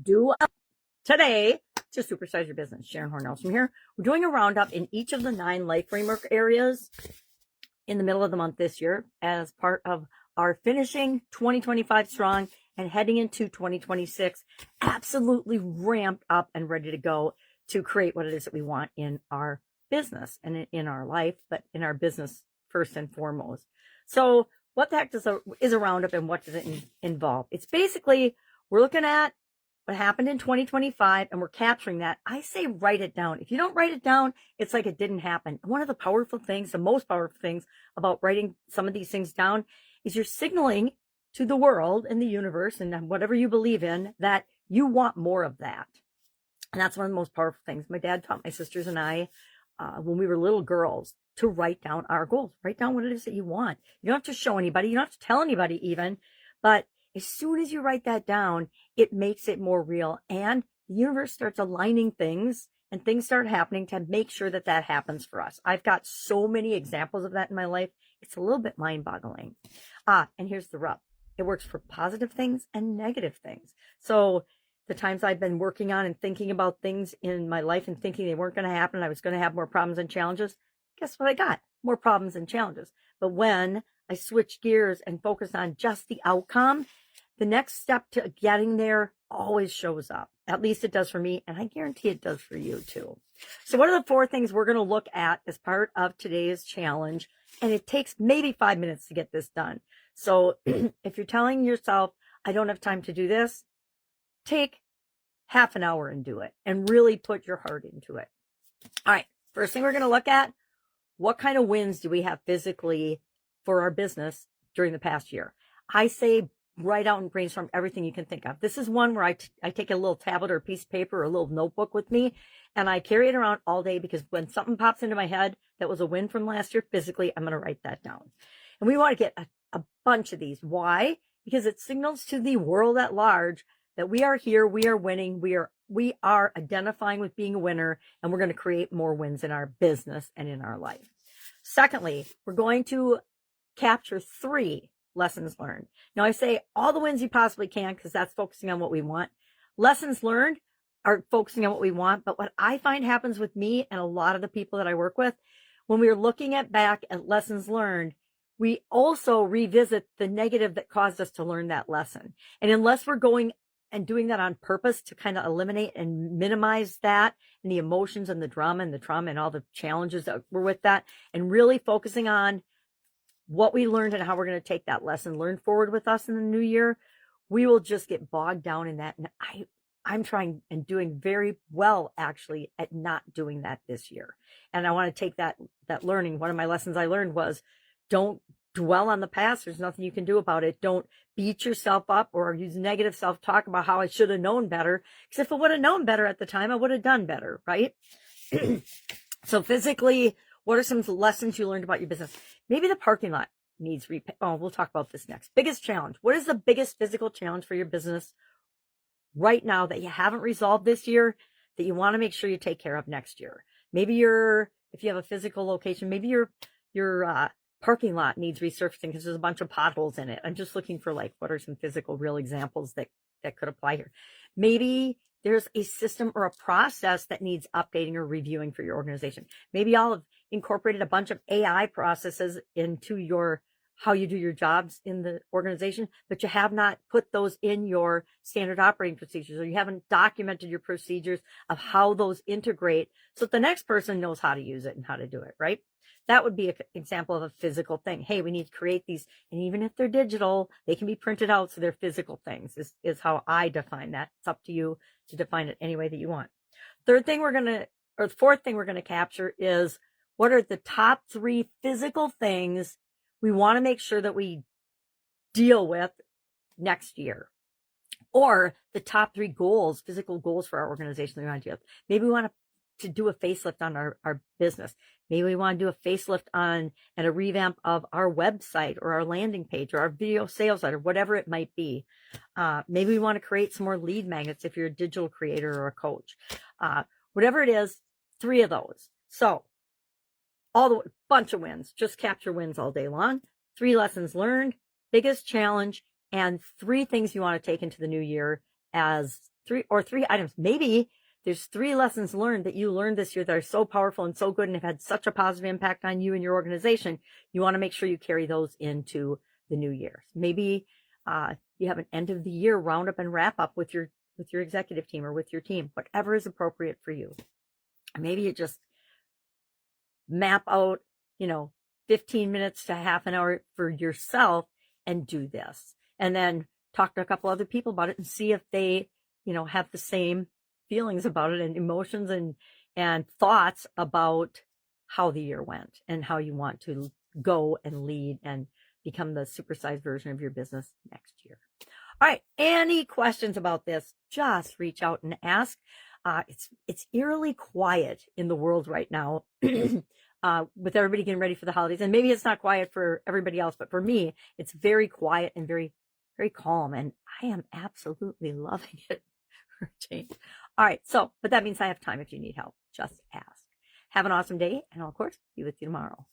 do today to supersize your business. Sharon Horne-Ellstrom here. We're doing a roundup in each of the 9 life framework areas in the middle of the month this year as part of our finishing 2025 strong and heading into 2026 absolutely ramped up and ready to go to create what it is that we want in our business and in our life, but in our business first and foremost. So what the heck is a roundup, and what does it involve? It's basically, we're looking at what happened in 2025 and we're capturing that. I say write it down. If you don't write it down, it's like it didn't happen. One of the powerful things, the most powerful things about writing some of these things down is you're signaling to the world and the universe and whatever you believe in that you want more of that. And that's one of the most powerful things. My dad taught my sisters and I, when we were little girls, to write down our goals. Write down what it is that you want. You don't have to show anybody. You don't have to tell anybody even. But as soon as you write that down, it makes it more real. And the universe starts aligning things and things start happening to make sure that that happens for us. I've got so many examples of that in my life. It's a little bit mind-boggling. And here's the rub. It works for positive things and negative things. So the times I've been working on and thinking about things in my life and thinking they weren't going to happen, I was going to have more problems and challenges. Guess what I got? More problems and challenges. But when I switch gears and focus on just the outcome, the next step to getting there always shows up. At least it does for me, and I guarantee it does for you too. So what are the 4 things we're going to look at as part of today's challenge? And it takes maybe 5 minutes to get this done. So if you're telling yourself, I don't have time to do this, take half an hour and do it, and really put your heart into it. All right, first thing we're going to look at, what kind of wins do we have physically for our business during the past year? I say write out and brainstorm everything you can think of. This is one where I take a little tablet or a piece of paper or a little notebook with me, and I carry it around all day, because when something pops into my head that was a win from last year physically, I'm going to write that down. And we want to get a bunch of these. Why? Because it signals to the world at large that we are here, we are winning, we are identifying with being a winner, and we're going to create more wins in our business and in our life. Secondly, we're going to capture 3 lessons learned. Now, I say all the wins you possibly can, because that's focusing on what we want. Lessons learned are focusing on what we want, but what I find happens with me and a lot of the people that I work with, when we are looking back at lessons learned, we also revisit the negative that caused us to learn that lesson. And unless we're going and doing that on purpose to kind of eliminate and minimize that and the emotions and the drama and the trauma and all the challenges that were with that, and really focusing on what we learned and how we're going to take that lesson learned forward with us in the new year, we will just get bogged down in that. And I'm trying and doing very well, actually, at not doing that this year. And I want to take that learning. One of my lessons I learned was, don't dwell on the past. There's nothing you can do about it. Don't beat yourself up or use negative self-talk about how I should have known better. Because if I would have known better at the time, I would have done better, right? So physically, what are some lessons you learned about your business? Maybe the parking lot needs repair. Oh, we'll talk about this next. Biggest challenge. What is the biggest physical challenge for your business right now that you haven't resolved this year that you want to make sure you take care of next year? Maybe if you have a physical location, maybe your parking lot needs resurfacing because there's a bunch of potholes in it. I'm just looking for what are some physical real examples that could apply here. Maybe there's a system or a process that needs updating or reviewing for your organization. Maybe y'all have incorporated a bunch of AI processes into how you do your jobs in the organization, but you have not put those in your standard operating procedures, or you haven't documented your procedures of how those integrate so that the next person knows how to use it and how to do it, right? That would be an example of a physical thing. Hey, we need to create these. And even if they're digital, they can be printed out. So they're physical things is how I define that. It's up to you to define it any way that you want. Fourth thing we're going to capture is, what are the top 3 physical things we want to make sure that we deal with next year? Or the top 3 goals, physical goals for our organization that we want to deal with. Maybe we want to do a facelift on our business. Maybe we want to do a facelift on and a revamp of our website or our landing page or our video sales site or whatever it might be. Maybe we want to create some more lead magnets if you're a digital creator or a coach. Whatever it is, 3 of those. So bunch of wins, just capture wins all day long. 3 lessons learned, biggest challenge, and 3 things you want to take into the new year as three items. Maybe there's 3 lessons learned that you learned this year that are so powerful and so good and have had such a positive impact on you and your organization. You want to make sure you carry those into the new year. Maybe you have an end of the year roundup and wrap up with your executive team or with your team, whatever is appropriate for you. Maybe you just map out, 15 minutes to half an hour for yourself and do this. And then talk to a couple other people about it and see if they, have the same feelings about it and emotions and thoughts about how the year went and how you want to go and lead and become the supersized version of your business next year. All right. Any questions about this? Just reach out and ask. It's eerily quiet in the world right now with everybody getting ready for the holidays. And maybe it's not quiet for everybody else, but for me, it's very quiet and very, very calm. And I am absolutely loving it for a change. All right. But that means I have time if you need help. Just ask. Have an awesome day. And I'll, of course, be with you tomorrow.